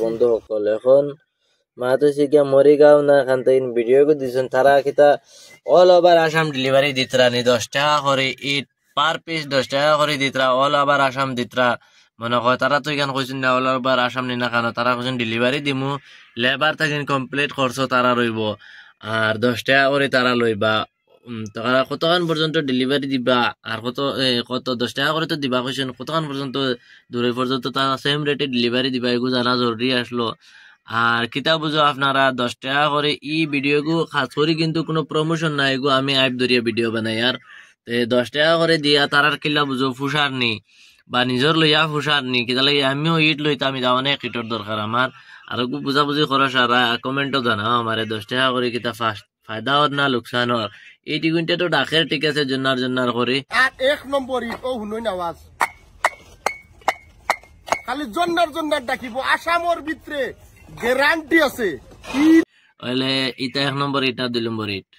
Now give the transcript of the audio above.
বন্ধুসকল এখন মাতো গিয়া মরিগাঁও না এখান থেকে ভিডিও দিয়েছেন তারা কিতা অল ওভার আসাম ডেলিভারি দিতরা নি 10 টাকা করে ইট পার পিস 10 টাকা করে দিতরা অল ওভার আসাম দিতরা মনে হয় তারা তো এখান কইছেন না অল ওভার আসাম নি না কেন তারা কইছেন ডেলিভারি দিমু লেবার থাকেন কমপ্লিট খরচ তারা রইব আর 10 টাকা করে তারা লইবা তারা কতক্ষণ পর্যন্ত ডেলিভারি দিবা আর কত 10 টাকা করে তো দিবা কইছেন কতক্ষণ পর্যন্ত দূরে পর্যন্ত তারা সেম রেটে ডেলিভারি দিবা এগুলো জানা জরুরি আসলো আর কিতা বুঝো আপনারা 10 টাকা করে ই ভিডিও গু খাস করি কিন্তু কোনো প্রমোশন নাই এগু আমি আইপ ধরিয়া ভিডিও বানাই আর 10 টাকা করে দিয়া তারার কিলা বুঝো ফুসার নি বা নিজের লইয়া ফুসার নি কিতা লাগে আমিও ইট লইতাম এটা অনেক ইটর দরকার আমার আর বুঝাবুঝি করা সারা কমেন্টও জানাও আমারে 10 টাকা করে কিতা ফার্স্ট ফায়দা হর না লোকসান হর এই টিকুইনটা তো ডাকের ঠিক আছে জন্নার করে আর এক নম্বর ইট ও হুনই আওয়াজ খালি জন্নার ডাকিব আসামর ভিতরে গ্যারান্টি আছে ওইলে ইটা 1 নম্বর ইট না 2 নম্বর ইট